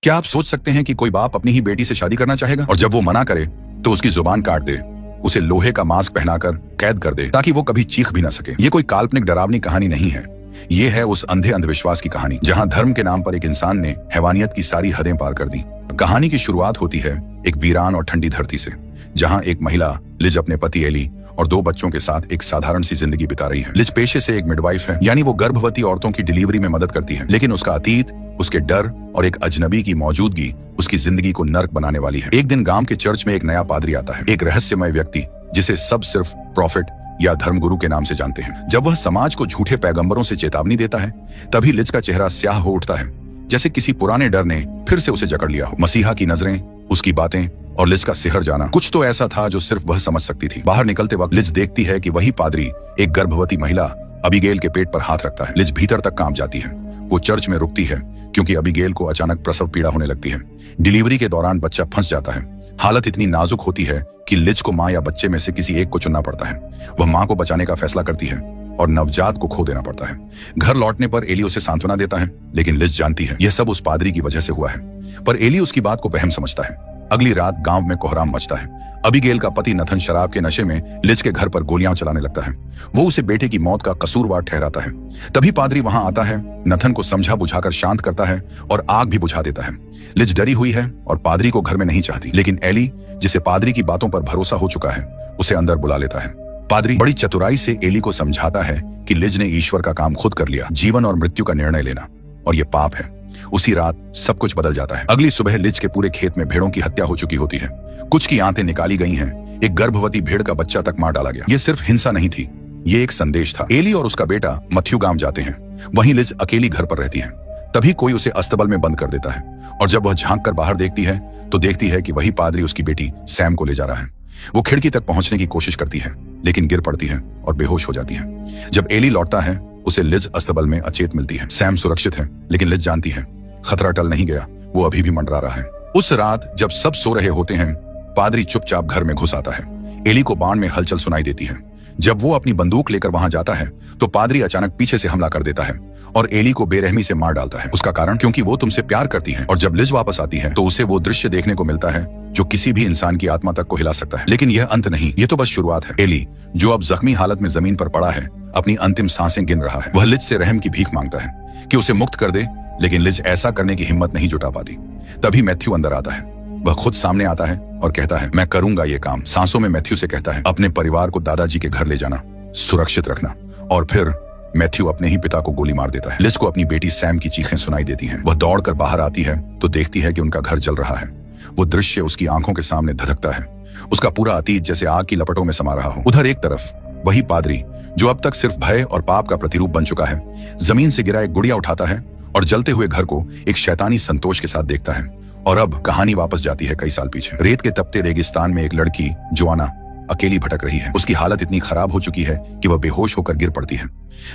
क्या आप सोच सकते हैं कि कोई बाप अपनी ही बेटी से शादी करना चाहेगा और जब वो मना करे तो उसकी जुबान काट दे, उसे लोहे का मास्क पहनाकर कैद कर दे ताकि वो कभी चीख भी ना सके। ये कोई काल्पनिक डरावनी कहानी नहीं है, ये है उस अंधे अंधविश्वास की कहानी जहां धर्म के नाम पर एक इंसान ने हैवानियत की सारी हदें पार कर दी। कहानी की शुरुआत होती है एक वीरान और ठंडी धरती से, जहां एक महिला लिज अपने पति एली और 2 बच्चों के साथ एक साधारण सी जिंदगी बिता रही है। लिज पेशे से एक मिडवाइफ है, यानी वो गर्भवती औरतों की डिलीवरी में मदद करती है, लेकिन उसका अतीत, उसके डर और एक अजनबी की मौजूदगी उसकी जिंदगी को नर्क बनाने वाली है। एक दिन गांव के चर्च में एक नया पादरी आता है, एक रहस्यमय व्यक्ति जिसे सब सिर्फ प्रॉफिट या धर्मगुरु के नाम से जानते हैं। जब वह समाज को झूठे पैगंबरों से चेतावनी देता है, तभी लिज का चेहरा स्याह हो उठता है, जैसे किसी पुराने डर ने फिर से उसे जकड़ लिया हो। मसीहा की नजरें, उसकी बातें और लिज का सिहर जाना, कुछ तो ऐसा था जो सिर्फ वह समझ सकती थी। बाहर निकलते वक्त लिज देखती है कि वही पादरी एक गर्भवती महिला अबीगेल के पेट पर हाथ रखता है। लिज भीतर तक कांप जाती है। वो चर्च में रुकती है क्योंकि अबीगेल को अचानक प्रसव पीड़ा होने लगती है। डिलीवरी के दौरान बच्चा फंस जाता है। हालत इतनी नाजुक होती है कि लिज को मां या बच्चे में से किसी एक को चुनना पड़ता है। वह मां को बचाने का फैसला करती है और नवजात को खो देना पड़ता है। घर लौटने पर एली उसे सांत्वना देता है, लेकिन लिज जानती है यह सब उस पादरी की वजह से हुआ है। पर एली उसकी बात को वहम समझता है। अगली रात गांव में कोहराम मचता है। अबीगेल का पति नथन शराब के नशे में लिज के घर पर गोलियां चलाने लगता है। वो उसे बेटे की मौत का कसूरवार ठहराता है। तभी पादरी वहां आता है, नथन को समझा बुझाकर शांत करता है और आग भी बुझा देता है। लिज डरी हुई है और पादरी को घर में नहीं चाहती, लेकिन एली, जिसे पादरी की बातों पर भरोसा हो चुका है, उसे अंदर बुला लेता है। पादरी बड़ी चतुराई से एली को समझाता है कि लिज ने ईश्वर का काम खुद कर लिया, जीवन और मृत्यु का निर्णय लेना, और ये पाप है। उसी रात सब कुछ बदल जाता है। अगली सुबह लिज के पूरे खेत में भेड़ों की हत्या हो चुकी होती है। कुछ की आंतें निकाली गई हैं, एक गर्भवती भेड़ का बच्चा तक मार डाला गया। ये सिर्फ हिंसा नहीं थी, ये एक संदेश था। एली और उसका बेटा मथ्यू गांव जाते हैं, वहीं लिज अकेली घर पर रहती है। तभी कोई उसे अस्तबल में बंद कर देता है, और जब वह झांक कर बाहर देखती है तो देखती है कि वही पादरी उसकी बेटी सैम को ले जा रहा है। वो खिड़की तक पहुंचने की कोशिश करती है, लेकिन गिर पड़ती है और बेहोश हो जाती है। जब एली लौटता है, उसे लिज अस्तबल में अचेत मिलती है। सैम सुरक्षित है, लेकिन लिज जानती है खतरा टल नहीं गया, वो अभी भी मंडरा रहा है। उस रात जब सब सो रहे होते हैं, पादरी चुपचाप घर में घुस आता है। एली को बाण में हलचल सुनाई देती है। जब वो अपनी बंदूक लेकर वहां जाता है तो पादरी अचानक पीछे से हमला कर देता है और एली को बेरहमी से मार डालता है। उसका कारण, क्योंकि वो तुमसे प्यार करती है। और जब लिज वापस आती है तो उसे वो दृश्य देखने को मिलता है जो किसी भी इंसान की आत्मा तक को हिला सकता है। लेकिन यह अंत नहीं, ये तो बस शुरुआत है। एली, जो अब जख्मी हालत में जमीन पर पड़ा है, अपनी अंतिम सांसें गिन रहा है। वह लिज से रहम की भीख मांगता है कि उसे मुक्त कर दे, लेकिन लिज ऐसा करने की हिम्मत नहीं जुटा पाती। तभी मैथ्यू अंदर आता है। वह खुद सामने आता है और कहता है, मैं करूंगा ये काम। सांसों में मैथ्यू से कहता है, अपने परिवार को दादाजी के घर ले जाना, सुरक्षित रखना। और फिर मैथ्यू अपने ही पिता को गोली मार देता है। लिज को अपनी बेटी सैम की चीखें सुनाई देती हैं। वह दौड़कर बाहर आती है तो देखती है कि उनका घर जल रहा है। वो दृश्य उसकी आंखों के सामने धधकता है। उसका पूरा अतीत जैसे आग की लपटों में समा रहा हो। उधर एक तरफ वही पादरी, जो अब तक सिर्फ भय और पाप का प्रतिरूप बन चुका है, जमीन से गिरा एक गुड़िया उठाता है और जलते हुए घर को एक शैतानी संतोष के साथ देखता है। और अब कहानी वापस जाती है कई साल पीछे। रेत के तपते रेगिस्तान में एक लड़की जोआना अकेली भटक रही है। उसकी हालत इतनी खराब हो चुकी है कि वह बेहोश होकर गिर पड़ती है।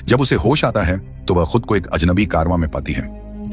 जब उसे होश आता है तो वह खुद को एक अजनबी कारवां में पाती है।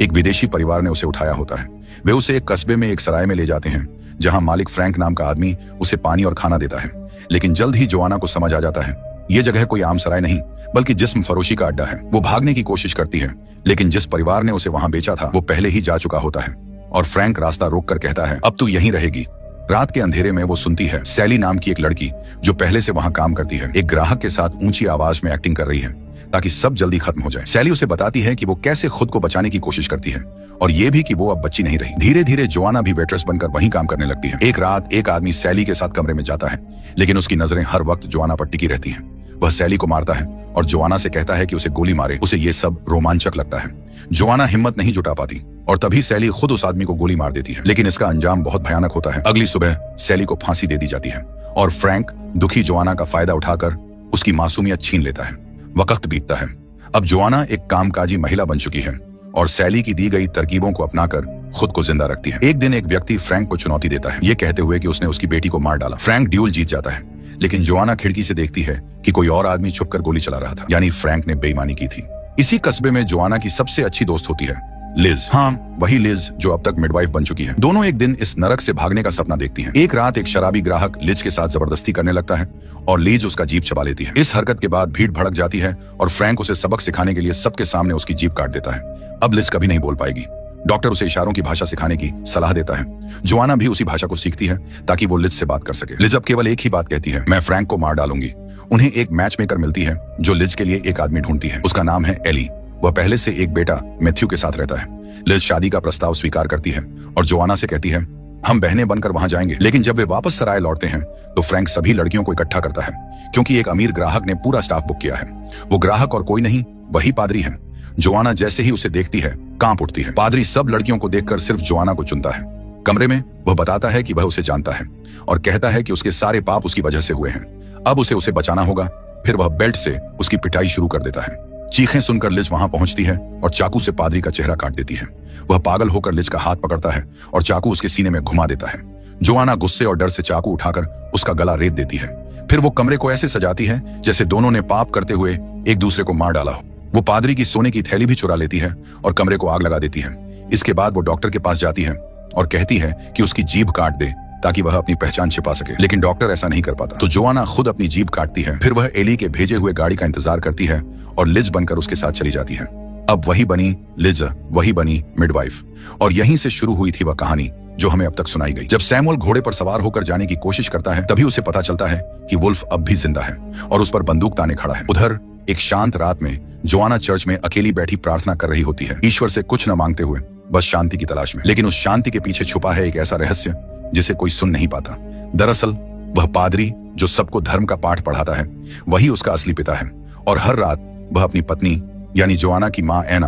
एक विदेशी परिवार ने उसे उठाया होता है। वे उसे एक कस्बे में एक सराय में ले जाते हैं, जहां मालिक फ्रैंक नाम का आदमी उसे पानी और खाना देता है। लेकिन जल्द ही जोआना को समझ आ जाता है ये जगह कोई आम सराय नहीं, बल्कि जिस्म फरोशी का अड्डा है। वो भागने की कोशिश करती है, लेकिन जिस परिवार ने उसे वहां बेचा था वो पहले ही जा चुका होता है। और फ्रैंक रास्ता रोककर कहता है, अब तू यहीं रहेगी। रात के अंधेरे में वो सुनती है सैली नाम की एक लड़की, जो पहले से वहां काम करती है, एक ग्राहक के साथ ऊंची आवाज में एक्टिंग कर रही है ताकि सब जल्दी खत्म हो जाए। सैली उसे बताती है कि वो कैसे खुद को बचाने की कोशिश करती है, और ये भी कि वो अब बच्ची नहीं रही। धीरे धीरे जोआना भी वेट्रेस बनकर वहीं काम करने लगती है। एक रात एक आदमी सैली के साथ कमरे में जाता है, लेकिन उसकी नजरें हर वक्त जोआना पर टिकी रहती हैं। वह सैली को मारता है और जोआना से कहता है कि उसे गोली मारे। उसे ये सब रोमांचक लगता है। जोआना हिम्मत नहीं जुटा पाती और तभी सैली खुद उस आदमी को गोली मार देती है। लेकिन इसका अंजाम बहुत भयानक होता है। अगली सुबह सैली को फांसी दे दी जाती है और फ्रैंक दुखी जोआना का फायदा उठाकर उसकी मासूमियत छीन लेता है। वक्त बीतता है। अब जोआना एक कामकाजी महिला बन चुकी है और सैली की दी गई तरकीबों को अपनाकर खुद को जिंदा रखती है। एक दिन एक व्यक्ति फ्रैंक को चुनौती देता है, ये कहते हुए कि उसने उसकी बेटी को मार डाला। फ्रैंक ड्यूल जीत जाता है, लेकिन जोआना खिड़की से देखती है कि कोई और आदमी छुपकर गोली चला रहा था, यानी फ्रैंक ने बेईमानी की थी। इसी कस्बे में जोआना की सबसे अच्छी दोस्त होती है लिज। हाँ, वही लिज जो अब तक मिडवाइफ बन चुकी है। दोनों एक दिन इस नरक से भागने का सपना देखती हैं। एक रात एक शराबी ग्राहक लिज के साथ जबरदस्ती करने लगता है और लिज उसका जीप चबा लेती है। इस हरकत के बाद भीड़ भड़क जाती है और फ्रैंक उसे सबक सिखाने के लिए सबके सामने उसकी जीप काट देता है। अब लिज कभी नहीं बोल पाएगी। डॉक्टर उसे इशारों की भाषा सिखाने की सलाह देता है। जोआना भी उसी भाषा को सीखती है ताकि वो लिज से बात कर सके। लिज अब केवल एक ही बात कहती है, मैं फ्रैंक को मार डालूंगी। उन्हें एक मैच मेकर मिलती है जो लिज के लिए एक आदमी ढूंढती है। उसका नाम है एली। वह पहले से एक बेटा मैथ्यू के साथ रहता है। लिज शादी का प्रस्ताव स्वीकार करती है और जोआना से कहती है, हम बहनें बनकर वहां जाएंगे। लेकिन जब वे वापस सराय लौटते हैं तो फ्रैंक सभी लड़कियों को इकट्ठा करता है क्योंकि एक अमीर ग्राहक ने पूरा स्टाफ बुक किया है। वो ग्राहक और कोई नहीं, वही पादरी है। जोआना जैसे ही उसे देखती है कांप उठती है। पादरी सब लड़कियों को देखकर सिर्फ जोआना को चुनता है। कमरे में वह बताता है कि वह उसे जानता है और कहता है कि उसके सारे पाप उसकी वजह से हुए हैं। अब उसे बचाना होगा। फिर वह बेल्ट से उसकी पिटाई शुरू कर देता है। चीखें सुनकर लिज वहां पहुंचती है और चाकू से पादरी का चेहरा काट देती है। वह पागल होकर लिज का हाथ पकड़ता है और चाकू उसके सीने में घुमा देता है। जोआना गुस्से और डर से चाकू उठाकर उसका गला रेत देती है। फिर वो कमरे को ऐसे सजाती है जैसे दोनों ने पाप करते हुए एक दूसरे को मार डाला हो। वो पादरी की सोने की थैली भी चुरा लेती है और कमरे को आग लगा देती है। इसके बाद वो डॉक्टर के पास जाती है और कहती है कि उसकी जीभ काट दे ताकि वह अपनी पहचान छिपा सके। लेकिन डॉक्टर ऐसा नहीं कर पाता तो जोआना खुद अपनी जीभ काटती है। फिर वह एली के भेजे हुए गाड़ी का इंतजार करती है और लिज बनकर उसके साथ चली जाती है। अब वही बनी लिज, वही बनी मिडवाइफ। और यहीं से शुरू हुई थी वह कहानी जो हमें अब तक सुनाई गई। जब सैमुअल घोड़े पर सवार होकर जाने की कोशिश करता है तभी उसे पता चलता है कि वुल्फ अब भी जिंदा है और उस पर बंदूक ताने खड़ा है। उधर एक शांत रात में जोआना चर्च में अकेली बैठी प्रार्थना कर रही होती है, ईश्वर से कुछ न मांगते हुए, बस शांति की तलाश में। लेकिन उस शांति के पीछे छुपा है एक ऐसा रहस्य जिसे कोई सुन नहीं पाता। दरअसल वह पादरी जो सबको धर्म का पाठ पढ़ाता है वही उसका असली पिता है और हर रात वह अपनी पत्नी यानी जोआना की मां एना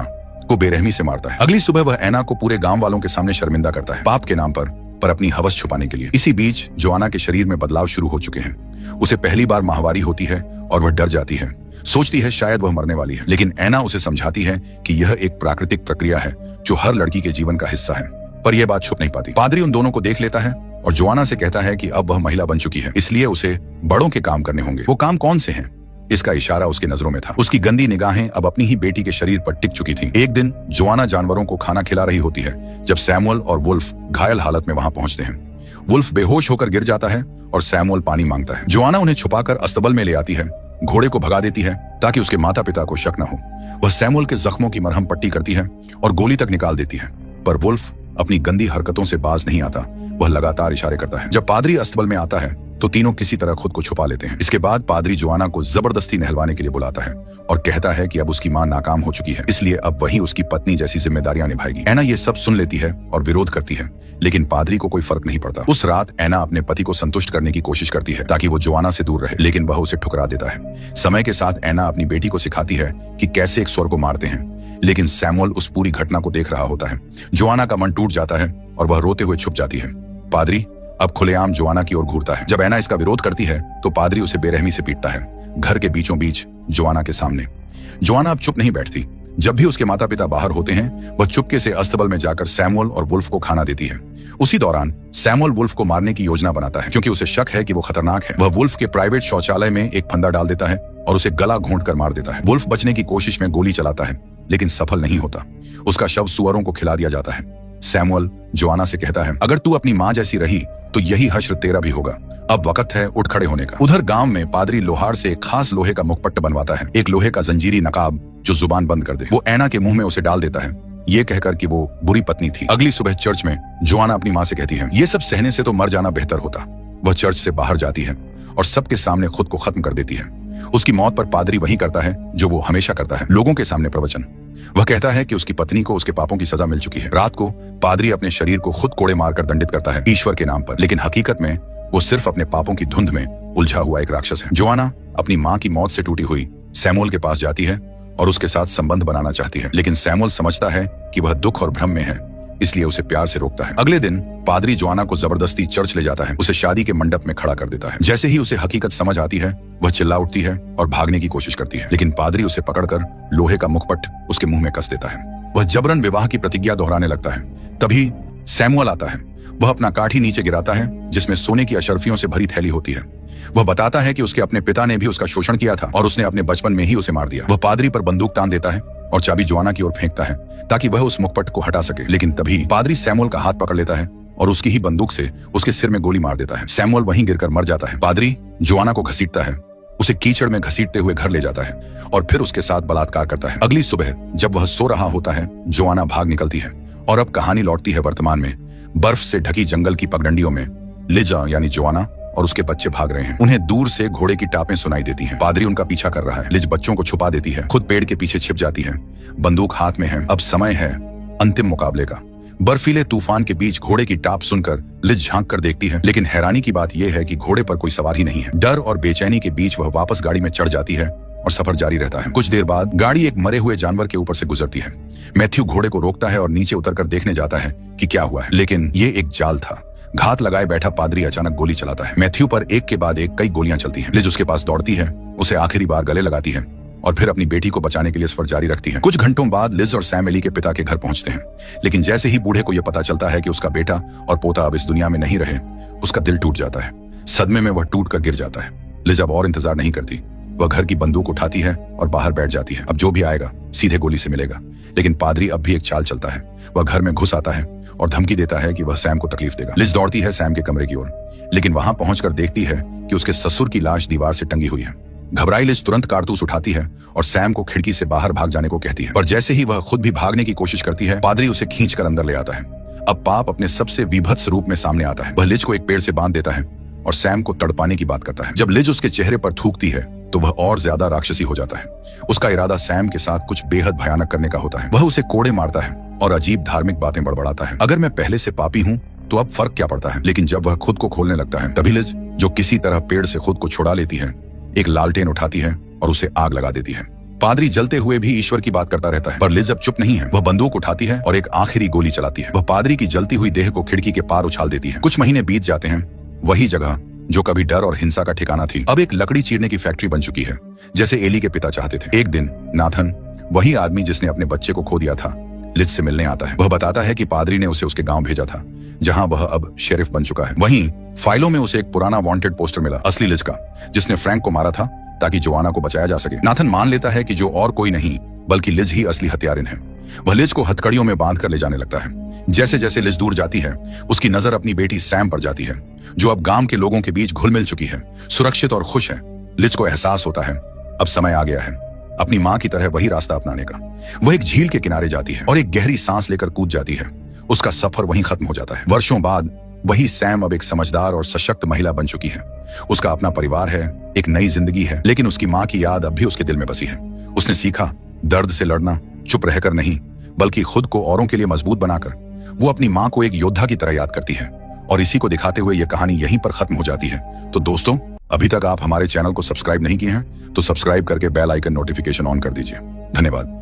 को बेरहमी से मारता है। अगली सुबह वह एना को पूरे गांव वालों के सामने शर्मिंदा करता है, पाप के नाम पर अपनी हवस छुपाने के लिए। इसी बीच जोआना के शरीर में बदलाव शुरू हो चुके हैं। उसे पहली बार माहवारी होती है और वह डर जाती है, सोचती है शायद वह मरने वाली है। लेकिन एना उसे समझाती है कि यह एक प्राकृतिक प्रक्रिया है जो हर लड़की के जीवन का हिस्सा है। पर यह बात छुप नहीं पाती। पादरी उन दोनों को देख लेता है और जोआना से कहता है कि अब वह महिला बन चुकी है, इसलिए उसे बड़ों के काम करने होंगे। वो काम कौन से हैं? इसका इशारा उसकी नजरों में था। उसकी गंदी निगाहें अब अपनी ही बेटी के शरीर पर टिक चुकी थीं। एक दिन जोआना जानवरों को खाना खिला रही होती है जब सैमुअल और वुल्फ घायल हालत में वहां पहुंचते हैं। वुल्फ बेहोश होकर गिर जाता है और सैमुअल पानी मांगता है। जोआना उन्हें छुपाकर अस्तबल में ले आती है, घोड़े को भगा देती है ताकि उसके माता पिता को शक न हो। वह सैमुअल के जख्मों की मरहम पट्टी करती है और गोली तक निकाल देती है। पर वुल्फ अपनी गंदी हरकतों से बाज नहीं आता। वह लगातार इशारे करता है। जब पादरी अस्तबल में आता है तो तीनों किसी तरह खुद को छुपा लेते हैं। इसके बाद पादरी जोआना को जबरदस्ती नहलवाने के लिए बुलाता है और कहता है कि अब उसकी मां नाकाम हो चुकी है, इसलिए अब वही उसकी पत्नी जैसी जिम्मेदारियां निभाएगी। एना ये सब सुन लेती है और विरोध करती है, लेकिन पादरी को कोई फर्क नहीं पड़ता। उस रात एना अपने पति को संतुष्ट करने की कोशिश करती है ताकि वो जोआना से दूर रहे, लेकिन वह उसे ठुकरा देता है। समय के साथ एना अपनी बेटी को सिखाती है कि कैसे एक स्वर को मारते हैं, लेकिन सैमुअल उस पूरी घटना को देख रहा होता है। जोआना का मन टूट जाता है और वह रोते हुए छुप जाती है। पादरी अब खुलेआम जोआना की ओर घूरता है। जब एना इसका विरोध करती है तो पादरी उसे बेरहमी से पीटता है, घर के बीचों बीच जोआना के सामने। जोआना अब चुप नहीं बैठती। जब भी उसके माता पिता बाहर होते हैं वह चुपके से अस्तबल में जाकर सैमुअल और वुल्फ को खाना देती है। उसी दौरान सैमुअल वुल्फ को मारने की योजना बनाता है क्योंकि उसे शक है कि वो खतरनाक है। वह वुल्फ के प्राइवेट शौचालय में एक फंदा डाल देता है और उसे गला घोंटकर मार देता है। वुल्फ बचने की कोशिश में गोली चलाता है लेकिन सफल नहीं होता। उसका शव सुअरों को खिला दिया जाता है। सैमुअल जोआना से कहता है, अगर तू अपनी मां जैसी रही तो यही हश्र तेरा भी होगा। अब वक्त है उठ खड़े होने का। उधर गांव में पादरी लोहार से एक खास लोहे का मुखपट्ट बनवाता है, एक लोहे का जंजीरी नकाब जो जुबान बंद कर दे। वो एना के मुंह में उसे डाल देता है, ये कहकर कि वो बुरी पत्नी थी। अगली सुबह चर्च में जोआना अपनी मां से कहती है, ये सब सहने से तो मर जाना बेहतर होता। वह चर्च से बाहर जाती है और सबके सामने खुद को खत्म कर देती है। उसकी मौत पर पादरी वही करता है जो वो हमेशा करता है, लोगों के सामने प्रवचन। वह कहता है कि उसकी पत्नी को उसके पापों की सजा मिल चुकी है। रात को पादरी अपने शरीर को खुद कोड़े मारकर दंडित करता है ईश्वर के नाम पर, लेकिन हकीकत में वो सिर्फ अपने पापों की धुंध में उलझा हुआ एक राक्षस है। जोआना अपनी मां की मौत से टूटी हुई सैमुअल के पास जाती है और उसके साथ संबंध बनाना चाहती है, लेकिन सैमुअल समझता है कि वह दुख और भ्रम में है, इसलिए उसे प्यार से रोकता है। अगले दिन पादरी जोआना को जबरदस्ती चर्च ले जाता है, उसे शादी के मंडप में खड़ा कर देता है। जैसे ही उसे हकीकत समझ आती है वह चिल्ला उठती है और भागने की कोशिश करती है, लेकिन पादरी उसे पकड़कर लोहे का मुखपट उसके मुंह में कस देता है। वह जबरन विवाह की प्रतिज्ञा दोहराने लगता है। तभी सैमुअल आता है। वह अपना काठी नीचे गिराता है जिसमें सोने की अशर्फियों से भरी थैली होती है। वह बताता है कि उसके अपने पिता ने भी उसका शोषण किया था और उसने अपने बचपन में ही उसे मार दिया। वह पादरी पर बंदूक तान देता है और चाबी जोआना की ओर फेंकता है ताकि वह उस मुखपट को हटा सके, लेकिन तभी पादरी सैमुअल का हाथ पकड़ लेता है और उसकी ही बंदूक से उसके सिर में गोली मार देता है। सैमुअल वहीं गिरकर मर जाता है। पादरी जोआना को घसीटता है, उसे कीचड़ में घसीटते हुए घर ले जाता है और फिर उसके साथ बलात्कार करता है। अगली सुबह जब वह सो रहा होता है जोआना भाग निकलती है और अब कहानी लौटती है वर्तमान में। बर्फ से ढकी जंगल की पगडंडियों में लिज यानी जोआना और उसके बच्चे भाग रहे हैं। उन्हें दूर से घोड़े की टापें सुनाई देती हैं। पादरी उनका पीछा कर रहा है। लिज बच्चों को छुपा देती है, खुद पेड़ के पीछे छिप जाती है। बंदूक हाथ में है। अब समय है अंतिम मुकाबले का। बर्फीले तूफान के बीच घोड़े की टाप सुनकर लिज झांक कर देखती है, लेकिन हैरानी की बात यह है कि घोड़े पर कोई सवार ही नहीं है। डर और बेचैनी के बीच वह वापस गाड़ी में चढ़ जाती है और सफर जारी रहता है। कुछ देर बाद गाड़ी एक मरे हुए जानवर के ऊपर से गुजरती है। मैथ्यू घोड़े को रोकता है और नीचे उतरकर देखने जाता है कि क्या हुआ है, लेकिन ये एक जाल था। घात लगाए बैठा पादरी अचानक गोली चलाता है। मैथ्यू पर एक के बाद एक कई गोलियां चलती हैं। लिज उसके पास दौड़ती है, उसे आखिरी बार गले लगाती है और फिर अपनी बेटी को बचाने के लिए सफर जारी रखती है। कुछ घंटों बाद लिज और सैम एली के पिता के घर पहुंचते हैं, लेकिन जैसे ही बूढ़े को यह पता चलता है कि उसका बेटा और पोता अब इस दुनिया में नहीं रहे, उसका दिल टूट जाता है। सदमे में वह टूट कर गिर जाता है। लिज अब और इंतजार नहीं करती। वह घर की बंदूक उठाती है और बाहर बैठ जाती है। अब जो भी आएगा सीधे गोली से मिलेगा। लेकिन पादरी अब भी एक चाल चलता है। वह घर में घुस आता है और धमकी देता है कि वह सैम को तकलीफ देगा। लिज दौड़ती है सैम के कमरे की ओर, लेकिन वहां पहुंचकर देखती है कि उसके ससुर की लाश दीवार से टंगी हुई है। घबराई लिज तुरंत कारतूस उठाती है और सैम को खिड़की से बाहर भाग जाने को कहती है, पर जैसे ही वह खुद भी भागने की कोशिश करती है, पादरी उसे खींचकर अंदर ले आता है। अब पाप अपने सबसे विभत्स रूप में सामने आता है। वह लिज को एक पेड़ से बांध देता है और सैम को तड़पाने की बात करता है। जब लिज उसके चेहरे पर थूकती है तो वह और ज्यादा राक्षसी हो जाता है। उसका इरादा सैम के साथ कुछ बेहद भयानक करने का होता है। वह उसे कोड़े मारता है और अजीब धार्मिक बातें बड़बड़ाता है। अगर मैं पहले से पापी हूं तो अब फर्क क्या पड़ता है। लेकिन जब वह खुद को खोलने लगता है, तभी लिज, जो किसी तरह पेड़ से खुद को छुड़ा लेती है, एक लालटेन उठाती है और उसे आग लगा देती है। पादरी जलते हुए भी ईश्वर की बात करता रहता है, पर लिज अब चुप नहीं है। वह बंदूक उठाती है और एक आखिरी गोली चलाती है। वह पादरी की जलती हुई देह को खिड़की के पार उछाल देती है। कुछ महीने बीत जाते हैं। वही जगह जो कभी डर और हिंसा का ठिकाना थी, अब एक लकड़ी चीरने की फैक्ट्री बन चुकी है, जैसे एली के पिता चाहते थे। एक दिन नाथन, वही आदमी जिसने अपने बच्चे को खो दिया था, लिज से मिलने आता है। वह बताता है कि पादरी ने उसे उसके गांव भेजा था, जहां वह अब शेरिफ बन चुका है। वहीं फाइलों में उसे एक पुराना वांटेड पोस्टर मिला, असली लिज का, जिसने फ्रैंक को मारा था ताकि जोआना को बचाया जा सके। नाथन मान लेता है कि जो और कोई नहीं बल्कि लिज ही असली हत्यारिन है। वह लिज को हथकड़ियों में बांध कर ले जाने लगता है। जैसे जैसे लिज दूर जाती है, उसकी नजर अपनी बेटी सैम पर जाती है, जो अब गांव के लोगों के बीच घुल मिल चुकी है, सुरक्षित और खुश है। लिज को एहसास होता है अब समय आ गया है अपनी मां की तरह वही रास्ता अपनाने का। वह एक झील के किनारे जाती है और एक गहरी सांस लेकर कूद जाती है। उसका सफर वहीं खत्म हो जाता है। वर्षों बाद वही सैम अब एक समझदार और सशक्त महिला बन चुकी है। उसका अपना परिवार है, एक नई जिंदगी है, लेकिन उसकी मां की याद अब भी उसके दिल में बसी है। उसने सीखा दर्द से लड़ना, चुप रहकर नहीं, बल्कि खुद को औरों के लिए मजबूत बनाकर। वो अपनी मां को एक योद्धा की तरह याद करती है और इसी को दिखाते हुए यह कहानी यहीं पर खत्म हो जाती है। तो दोस्तों, अभी तक आप हमारे चैनल को सब्सक्राइब नहीं किए हैं तो सब्सक्राइब करके बेल आइकन नोटिफिकेशन ऑन कर दीजिए। धन्यवाद।